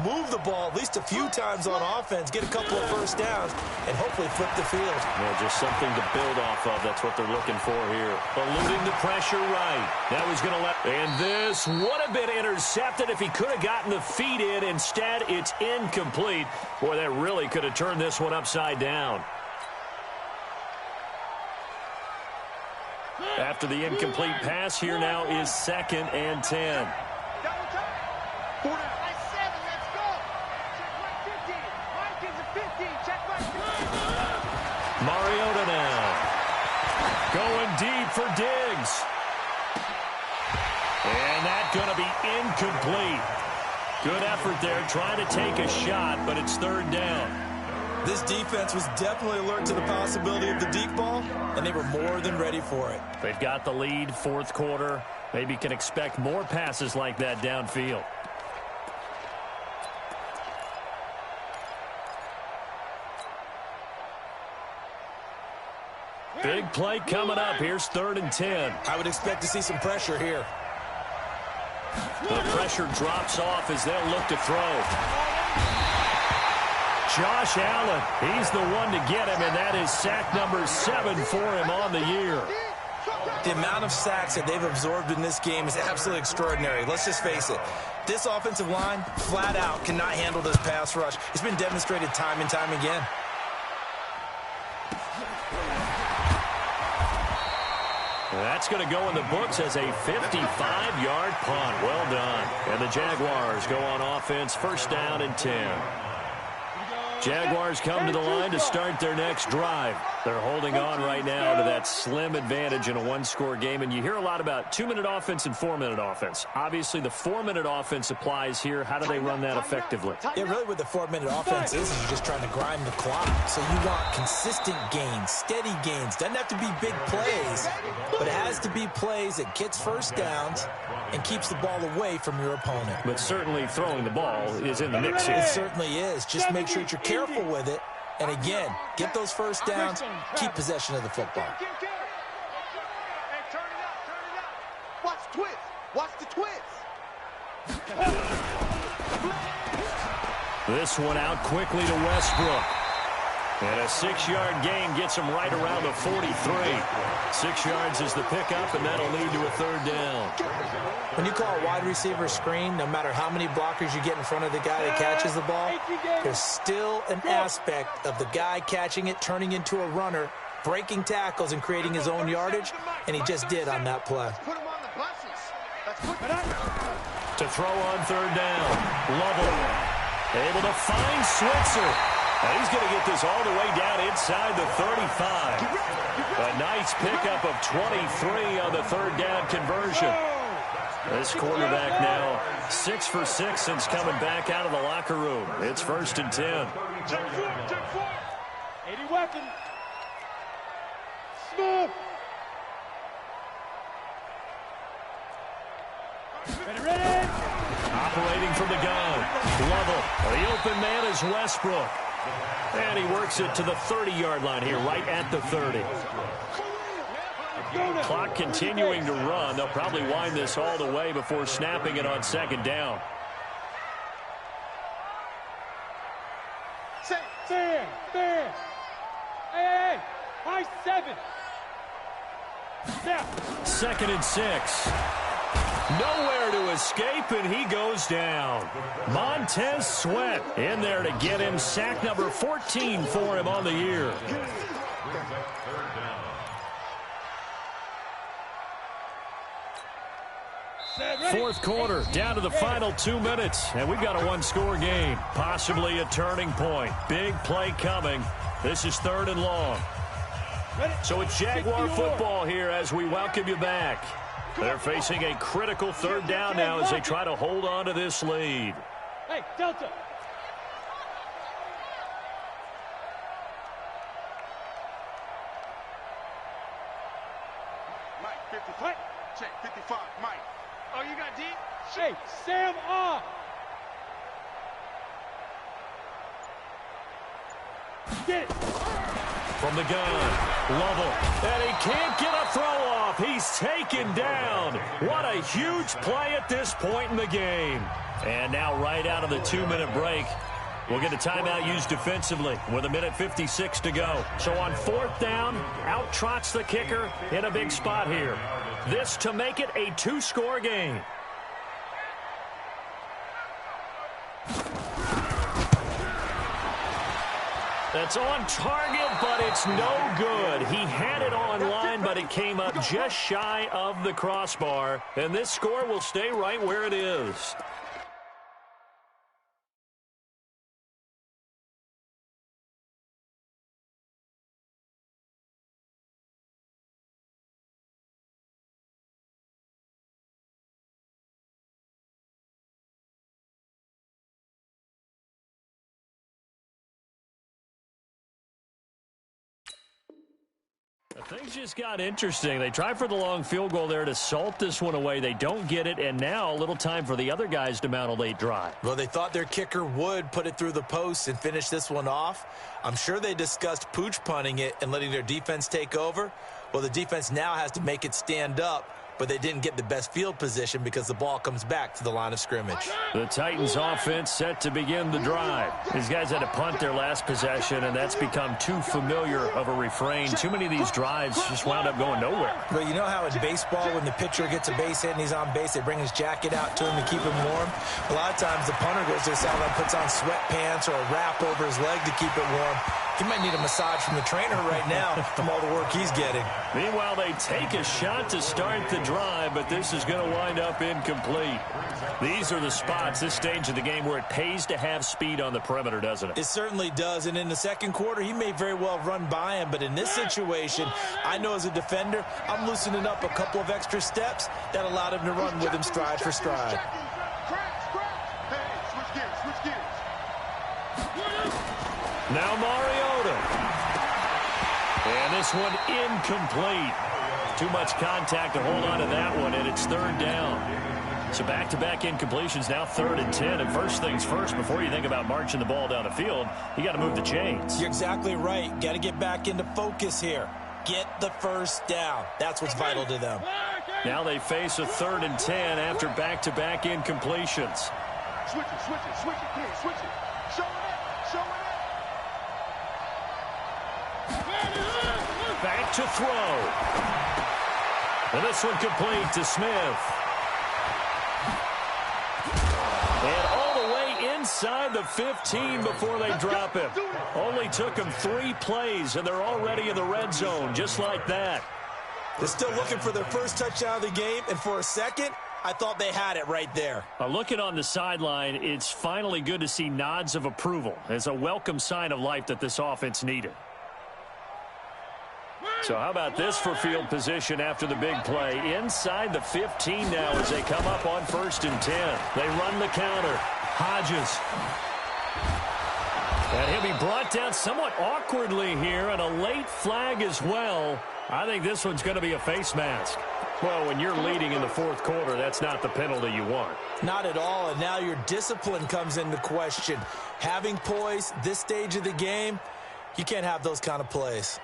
move the ball at least a few times on offense, get a couple of first downs, and hopefully flip the field. Well, just something to build off of. That's what they're looking for here. Eluding the pressure right. That was going to let... And this would have been intercepted if he could have gotten the feet in. Instead, it's incomplete. Boy, that really could have turned this one upside down. After the incomplete pass, here now is 2nd and 10. Mariota now. Going deep for Diggs. And that's going to be incomplete. Good effort there, trying to take a shot, but it's 3rd down. This defense was definitely alert to the possibility of the deep ball, and they were more than ready for it. They've got the lead, 4th quarter. Maybe can expect more passes like that downfield. Big play coming up. Here's 3rd and 10. I would expect to see some pressure here. The pressure drops off as they'll look to throw. Josh Allen, he's the one to get him, and that is sack number 7 for him on the year. The amount of sacks that they've absorbed in this game is absolutely extraordinary. Let's just face it. This offensive line, flat out, cannot handle this pass rush. It's been demonstrated time and time again. That's going to go in the books as a 55-yard punt. Well done. And the Jaguars go on offense, 1st down and 10. Jaguars come to the line to start their next drive. They're holding on right now to that slim advantage in a 1-score game. And you hear a lot about 2-minute offense and 4-minute offense. Obviously, the 4-minute offense applies here. How do they run that effectively? Yeah, really what the 4-minute offense is you're just trying to grind the clock. So you want consistent gains, steady gains. Doesn't have to be big plays, but it has to be plays that gets first downs and keeps the ball away from your opponent. But certainly throwing the ball is in the mix here. It certainly is. Just make sure that you're careful with it. And again, get those first downs, keep possession of the football. Hey, turn it up. Watch the twist. Watch the twist. This one out quickly to Westbrook. And a 6-yard gain gets him right around the 43. 6 yards is the pickup, and that'll lead to a 3rd down. When you call a wide receiver screen, no matter how many blockers you get in front of the guy that catches the ball, there's still an aspect of the guy catching it, turning into a runner, breaking tackles, and creating his own yardage, and he just did on that play. Put him on the buses. To throw on 3rd down, Lovell able to find Switzer. And he's going to get this all the way down inside the 35. A nice pickup of 23 on the third down conversion. This quarterback now 6 for 6 since coming back out of the locker room. It's 1st and 10. Check 80 weapon. Smith. Ready. Operating from the gun. Lovell. The open man is Westbrook. And he works it to the 30-yard line here, right at the 30. Clock continuing to run. They'll probably wind this all the way before snapping it on 2nd down. Fair. Hey. High 7. Snap. 2nd and 6. Nowhere to escape, and he goes down. Montez Sweat in there to get him. Sack number 14 for him on the year. Fourth quarter, down to the final 2 minutes, and we've got a one-score game, possibly a turning point. Big play coming. This is 3rd and long. So it's Jaguar football here as we welcome you back. They're facing a critical 3rd down now as they try to hold on to this lead. Hey, Delta. Mike, 55. Check, 55, Mike. Oh, you got D? Hey, Sam off. Get it. From the gun, Lovell, and he can't get a throw off. He's taken down. What a huge play at this point in the game. And now right out of the 2-minute break, we'll get a timeout used defensively with 1:56 to go. So on 4th down, out trots the kicker in a big spot here. This to make it a 2-score game. That's on target, but it's no good. He had it on line, but it came up just shy of the crossbar. And this score will stay right where it is. Things just got interesting. They try for the long field goal there to salt this one away. They don't get it, and now a little time for the other guys to mount a late drive. Well, they thought their kicker would put it through the post and finish this one off. I'm sure they discussed pooch punting it and letting their defense take over. Well, the defense now has to make it stand up, but they didn't get the best field position because the ball comes back to the line of scrimmage. The Titans offense set to begin the drive. These guys had to punt their last possession, and that's become too familiar of a refrain. Too many of these drives just wound up going nowhere. But you know how in baseball, when the pitcher gets a base hit and he's on base, they bring his jacket out to him to keep him warm? A lot of times the punter goes to the sideline, puts on sweatpants or a wrap over his leg to keep it warm. He might need a massage from the trainer right now from all the work he's getting. Meanwhile, they take a shot to start the drive, but this is going to wind up incomplete. These are the spots, this stage of the game, where it pays to have speed on the perimeter, doesn't it? It certainly does, and in the second quarter, he may very well run by him, but in this situation, I know as a defender, I'm loosening up a couple of extra steps that allowed him to run with him stride for stride. Hey, switch gears. Now Mariota. And this one incomplete. Too much contact to hold on to that one, and it's 3rd down. So back-to-back incompletions, now 3rd and 10. And first things first, before you think about marching the ball down the field, you got to move the chains. You're exactly right. Got to get back into focus here. Get the first down. That's what's vital to them. Now they face a 3rd and 10 after back-to-back incompletions. Switch it, come on, switch it. Show it. Back to throw. And this one complete to Smith. And all the way inside the 15 before they drop him. Only took him 3 plays, and they're already in the red zone, just like that. They're still looking for their first touchdown of the game, and for a second, I thought they had it right there. Looking on the sideline, it's finally good to see nods of approval. It's a welcome sign of life that this offense needed. So how about this for field position after the big play? Inside the 15 now as they come up on 1st and 10. They run the counter. Hodges. And he'll be brought down somewhat awkwardly here, and a late flag as well. I think this one's going to be a face mask. Well, when you're leading in the 4th quarter, that's not the penalty you want. Not at all, and now your discipline comes into question. Having poise this stage of the game, you can't have those kind of plays.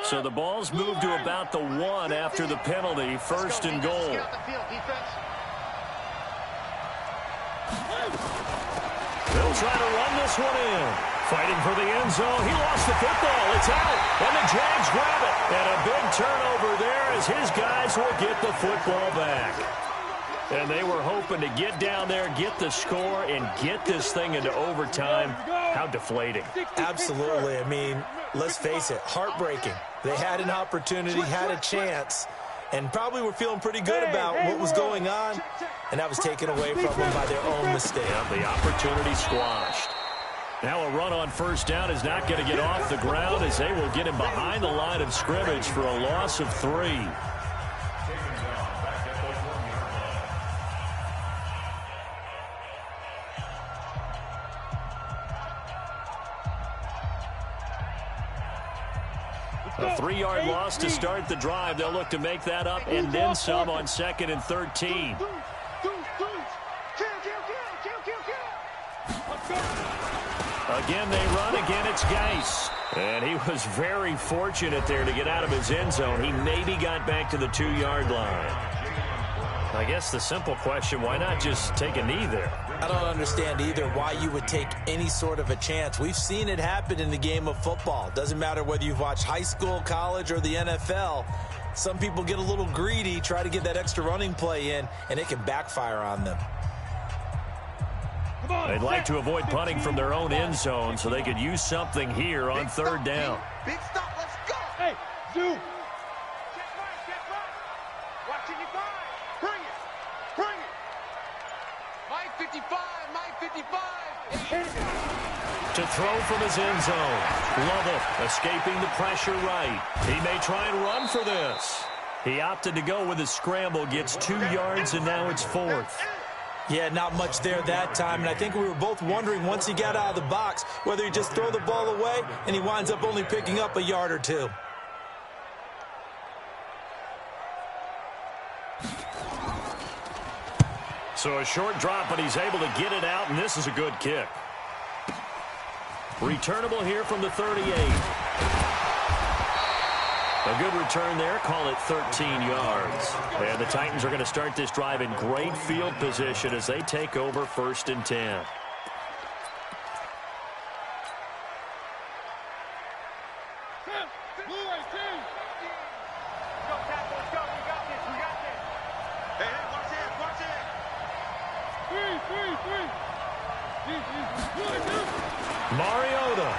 So the ball's moved to about the 1 after the penalty, 1st and goal. They'll try to run this one in. Fighting for the end zone. He lost the football. It's out. And the Jags grab it. And a big turnover there as his guys will get the football back. And they were hoping to get down there, get the score, and get this thing into overtime. How deflating. Absolutely. I mean, let's face it, heartbreaking. They had an opportunity, had a chance, and probably were feeling pretty good about what was going on, and that was taken away from them by their own mistake. Yeah, the opportunity squashed. Now a run on 1st down is not going to get off the ground as they will get him behind the line of scrimmage for a loss of 3. A 3-yard loss to start the drive. They'll look to make that up and then some on 2nd and 13. Again, they run. Again, it's Geis. And he was very fortunate there to get out of his end zone. He maybe got back to the 2-yard line. I guess the simple question, why not just take a knee there? I don't understand either why you would take any sort of a chance. We've seen it happen in the game of football. Doesn't matter whether you've watched high school, college, or the NFL. Some people get a little greedy, try to get that extra running play in, and it can backfire on them. They'd like to avoid punting from their own end zone so they could use something here on 3rd down. Big stop, let's go. Hey, Zoo. Watching you five. Bring it. Bring it. Mike 55, Mike 55. To throw from his end zone. Lovell escaping the pressure right. He may try and run for this. He opted to go with a scramble, gets 2 yards, and now it's 4th. Yeah, not much there that time, and I think we were both wondering once he got out of the box whether he just throw the ball away and he winds up only picking up a yard or 2. So a short drop, but he's able to get it out, and this is a good kick. Returnable here from the 38. A good return there. Call it 13 yards. And the Titans are going to start this drive in great field position as they take over 1st and 10. Mariota.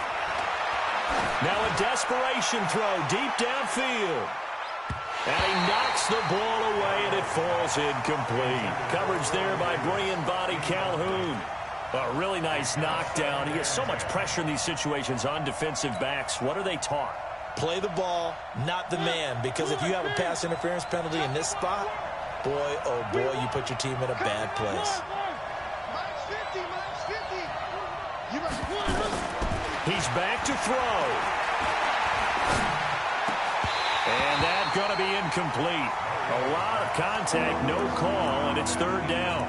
Now a desperation throw deep downfield. And he knocks the ball away, and it falls incomplete. Coverage there by brilliant body Calhoun. A really nice knockdown. He has so much pressure in these situations on defensive backs. What are they taught? Play the ball, not the man, because if you have a pass interference penalty in this spot, boy, oh boy, you put your team in a bad place. He's back to throw. And that's going to be incomplete. A lot of contact, no call, and it's 3rd down.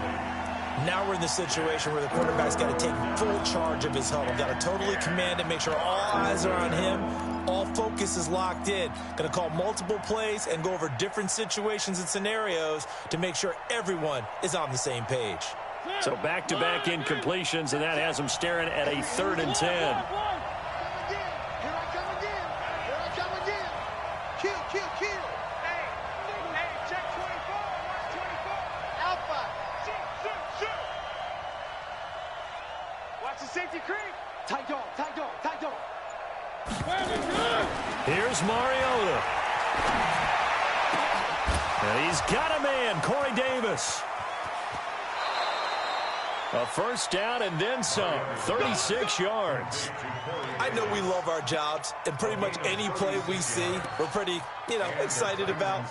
Now we're in the situation where the quarterback's got to take full charge of his huddle. Got to totally command it, make sure all eyes are on him. All focus is locked in. Going to call multiple plays and go over different situations and scenarios to make sure everyone is on the same page. So back-to-back incompletions, and that has him staring at a 3rd and 10. Here's Mariota. And he's got a man, Corey Davis. A first down and then some, 36 yards. I know we love our jobs, and pretty much any play we see, we're pretty, excited about.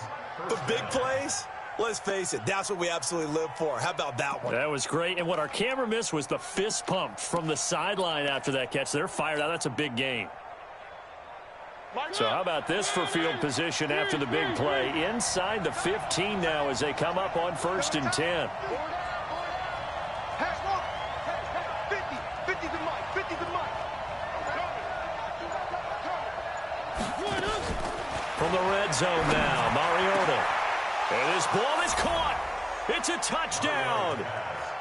But big plays, let's face it, that's what we absolutely live for. How about that one? That was great. And what our camera missed was the fist pump from the sideline after that catch. They're fired out. That's a big gain. So how about this for field position after the big play? Inside the 15 now as they come up on 1st and 10. From the red zone now, Mariota. And his ball is caught. It's a touchdown.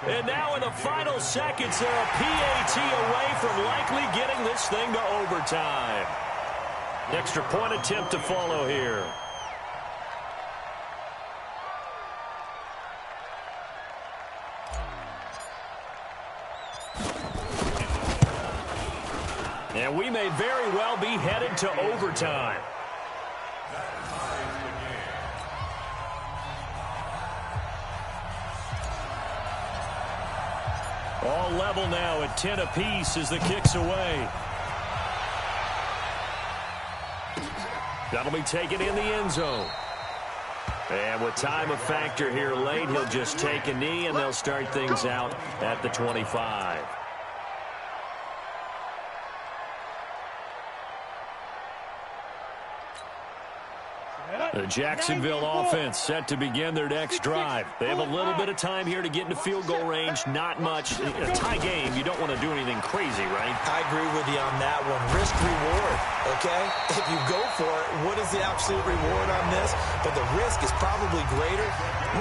And now in the final seconds, they're a PAT away from likely getting this thing to overtime. Extra point attempt to follow here. And we may very well be headed to overtime. All level now at 10 apiece as the kick's away. That'll be taken in the end zone. And with time a factor here late, he'll just take a knee and they'll start things out at the 25. The Jacksonville offense set to begin their next drive. They have a little bit of time here to get into field goal range. Not much. In a tie game, you don't want to do anything crazy, right? I agree with you on that one. Risk reward, okay? If you go for it, what is the absolute reward on this? But the risk is probably greater.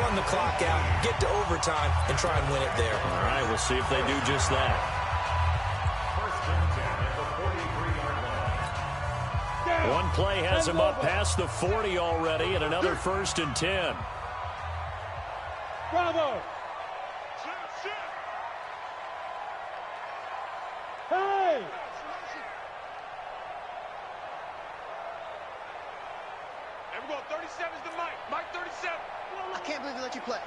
Run the clock out, get to overtime, and try and win it there. All right, we'll see if they do just that. One play has him up past the 40 already, and another 1st and 10. Bravo! Hey! And we're going 37's the Mike. Mike 37. I can't believe they let you play.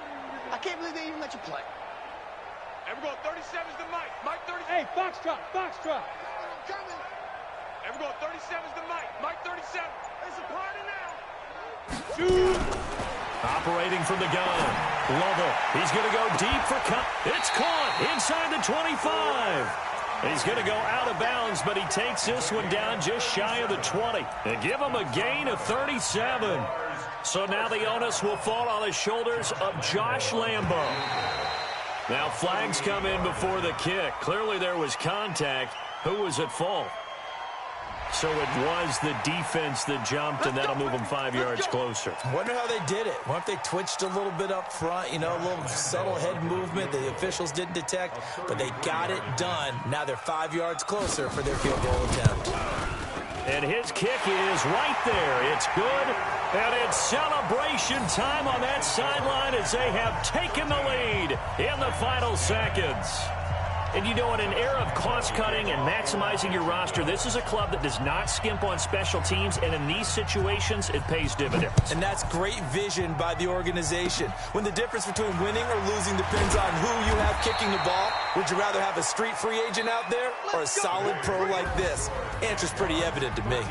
I can't believe they even let you play. And we're going 37's the Mike. Mike 37. Hey, foxtrot, foxtrot. I'm coming. And we're going 37's the Mike. Mike 37. It's a party now. Shoot! Operating from the gun. Lovell. He's going to go deep for cut. It's caught inside the 25. He's going to go out of bounds, but he takes this one down just shy of the 20. And give him a gain of 37. So now the onus will fall on the shoulders of Josh Lambo. Now flags come in before the kick. Clearly there was contact. Who was at fault? So it was the defense that jumped, and that'll move them 5 yards closer. Wonder how they did it. Wonder if they twitched a little bit up front, a little subtle head movement the officials didn't detect, but they got it done. Now they're 5 yards closer for their field goal attempt. And his kick is right there. It's good, and it's celebration time on that sideline as they have taken the lead in the final seconds. And in an era of cost-cutting and maximizing your roster, this is a club that does not skimp on special teams, and in these situations, it pays dividends. And that's great vision by the organization. When the difference between winning or losing depends on who you have kicking the ball, would you rather have a street free agent out there or a solid pro like this? Answer's pretty evident to me.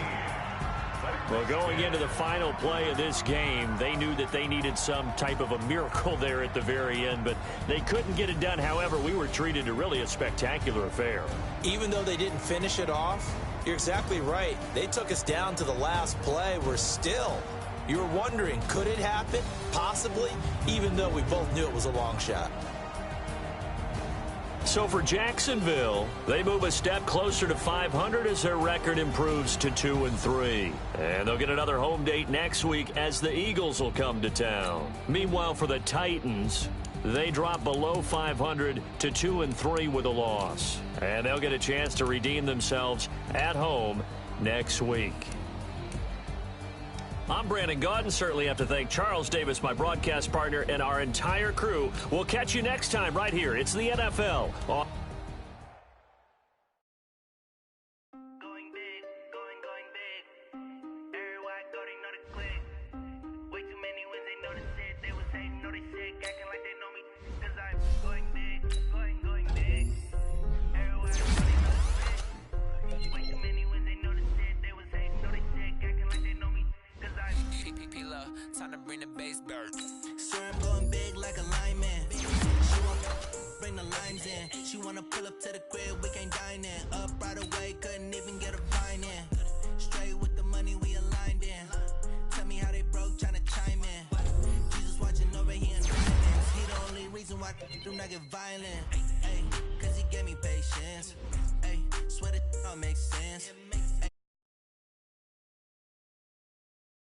Well, going into the final play of this game, they knew that they needed some type of a miracle there at the very end, but they couldn't get it done. However, we were treated to really a spectacular affair. Even though they didn't finish it off, you're exactly right. They took us down to the last play. You were wondering, could it happen? Possibly, even though we both knew it was a long shot. So for Jacksonville, they move a step closer to 500 as their record improves to 2-3. And they'll get another home date next week as the Eagles will come to town. Meanwhile, for the Titans, they drop below 500 to 2-3 with a loss. And they'll get a chance to redeem themselves at home next week. I'm Brandon Gaudin. Certainly have to thank Charles Davis, my broadcast partner, and our entire crew. We'll catch you next time right here. It's the NFL. Going big, going big. Everywhere I go, they know the click. Way too many wins, they know the dirt. Swear I'm going big like a lineman. She want bring the limes in. She wanna pull up to the crib, we can't dine in. Up right away, couldn't even get a vine in. Straight with the money we aligned in. Tell me how they broke, tryna chime in. Jesus watching over here in silence. He the only reason why I do not get violent. Ay, cause he gave me patience. Ay, swear that all makes sense.